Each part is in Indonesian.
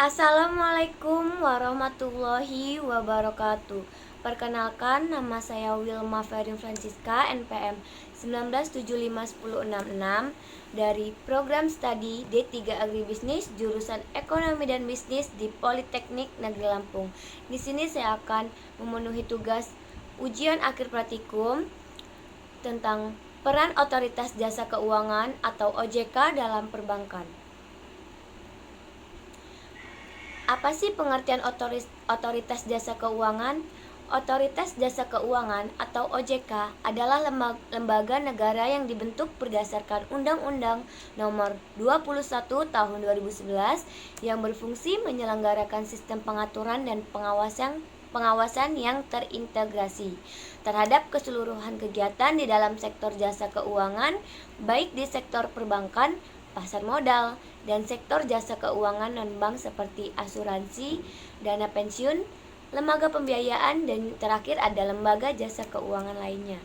Assalamualaikum warahmatullahi wabarakatuh. Perkenalkan, nama saya Wilma Ferin Francisca, NPM 19751066 dari Program Studi D3 Agribisnis jurusan Ekonomi dan Bisnis di Politeknik Negeri Lampung. Di sini saya akan memenuhi tugas ujian akhir praktikum tentang peran Otoritas Jasa Keuangan atau OJK dalam perbankan. Apa sih pengertian Otoritas Jasa Keuangan? Otoritas Jasa Keuangan atau OJK adalah lembaga negara yang dibentuk berdasarkan Undang-Undang Nomor 21 Tahun 2011 yang berfungsi menyelenggarakan sistem pengaturan dan pengawasan yang terintegrasi terhadap keseluruhan kegiatan di dalam sektor jasa keuangan, baik di sektor perbankan, pasar modal, dan sektor jasa keuangan non-bank seperti asuransi, dana pensiun, lembaga pembiayaan, dan terakhir ada lembaga jasa keuangan lainnya.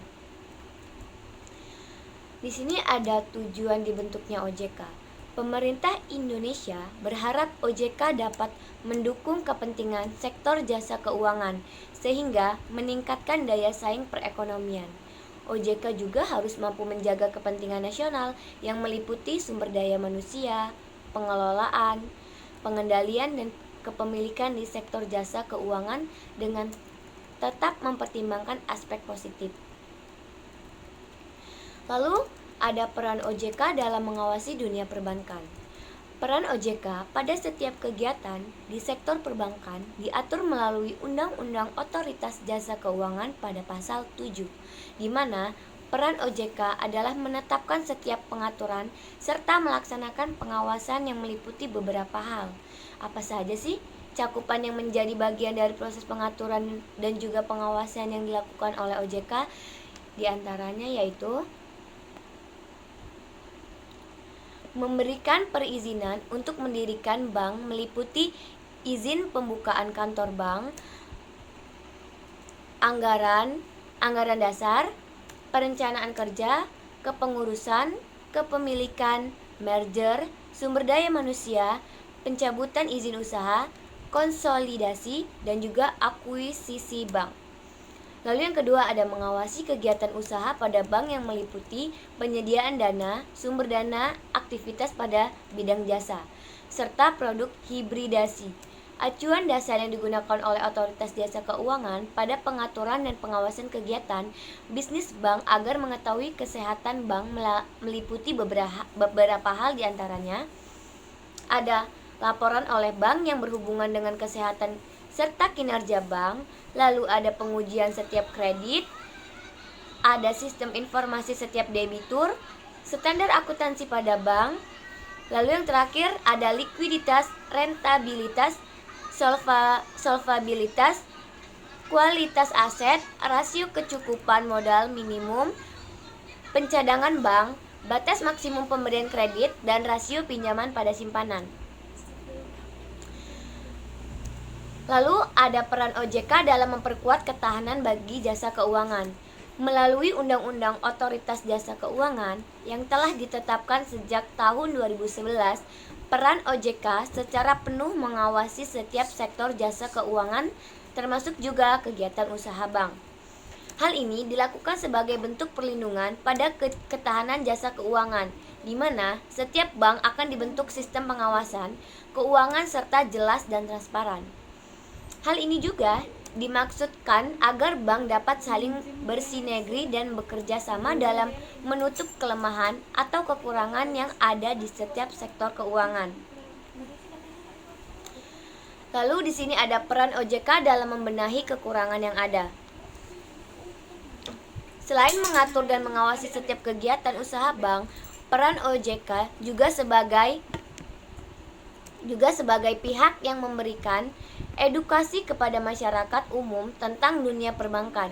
Di sini ada tujuan dibentuknya OJK. Pemerintah Indonesia berharap OJK dapat mendukung kepentingan sektor jasa keuangan sehingga meningkatkan daya saing perekonomian. OJK juga harus mampu menjaga kepentingan nasional yang meliputi sumber daya manusia, pengelolaan, pengendalian, dan kepemilikan di sektor jasa keuangan dengan tetap mempertimbangkan aspek positif. Lalu, ada peran OJK dalam mengawasi dunia perbankan. Peran OJK pada setiap kegiatan di sektor perbankan diatur melalui Undang-Undang Otoritas Jasa Keuangan pada pasal 7, di mana peran OJK adalah menetapkan setiap pengaturan serta melaksanakan pengawasan yang meliputi beberapa hal. Apa saja sih cakupan yang menjadi bagian dari proses pengaturan dan juga pengawasan yang dilakukan oleh OJK? Di antaranya yaitu memberikan perizinan untuk mendirikan bank meliputi izin pembukaan kantor bank, anggaran dasar, perencanaan kerja, kepengurusan, kepemilikan, merger, sumber daya manusia, pencabutan izin usaha, konsolidasi, dan juga akuisisi bank. Lalu yang kedua ada mengawasi kegiatan usaha pada bank yang meliputi penyediaan dana, sumber dana, aktivitas pada bidang jasa, serta produk hibridasi. Acuan dasar yang digunakan oleh Otoritas Jasa Keuangan pada pengaturan dan pengawasan kegiatan bisnis bank agar mengetahui kesehatan bank meliputi beberapa hal diantaranya. Ada laporan oleh bank yang berhubungan dengan kesehatan serta kinerja bank, lalu ada pengujian setiap kredit, ada sistem informasi setiap debitur, standar akuntansi pada bank, lalu yang terakhir ada likuiditas, rentabilitas, solvabilitas, kualitas aset, rasio kecukupan modal minimum, pencadangan bank, batas maksimum pemberian kredit, dan rasio pinjaman pada simpanan. Lalu ada peran OJK dalam memperkuat ketahanan bagi jasa keuangan. Melalui Undang-Undang Otoritas Jasa Keuangan yang telah ditetapkan sejak tahun 2011, peran OJK secara penuh mengawasi setiap sektor jasa keuangan termasuk juga kegiatan usaha bank. Hal ini dilakukan sebagai bentuk perlindungan pada ketahanan jasa keuangan, di mana setiap bank akan dibentuk sistem pengawasan keuangan serta jelas dan transparan. Hal ini juga dimaksudkan agar bank dapat saling bersinergi dan bekerja sama dalam menutup kelemahan atau kekurangan yang ada di setiap sektor keuangan. Lalu di sini ada peran OJK dalam membenahi kekurangan yang ada. Selain mengatur dan mengawasi setiap kegiatan usaha bank, peran OJK juga sebagai pihak yang memberikan edukasi kepada masyarakat umum tentang dunia perbankan.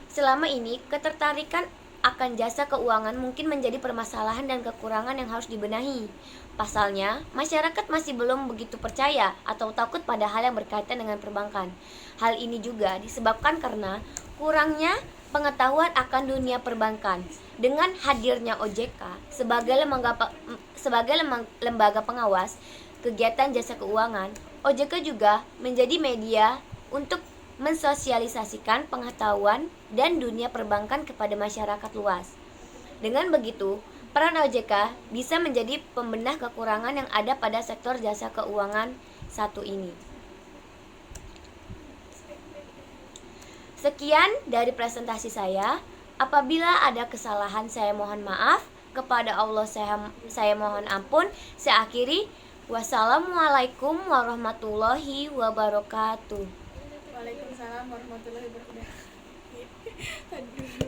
Selama ini, ketertarikan akan jasa keuangan mungkin menjadi permasalahan dan kekurangan yang harus dibenahi. Pasalnya, masyarakat masih belum begitu percaya atau takut pada hal yang berkaitan dengan perbankan. Hal ini juga disebabkan karena kurangnya pengetahuan akan dunia perbankan. Dengan hadirnya OJK sebagai lembaga pengawas kegiatan jasa keuangan, OJK juga menjadi media untuk mensosialisasikan pengetahuan dan dunia perbankan kepada masyarakat luas. Dengan begitu, peran OJK bisa menjadi pembenah kekurangan yang ada pada sektor jasa keuangan satu ini. Sekian dari presentasi saya. Apabila ada kesalahan, saya mohon maaf. Kepada Allah saya mohon ampun. Saya akhiri. Wassalamualaikum warahmatullahi wabarakatuh. Waalaikumsalam warahmatullahi wabarakatuh. Aduh.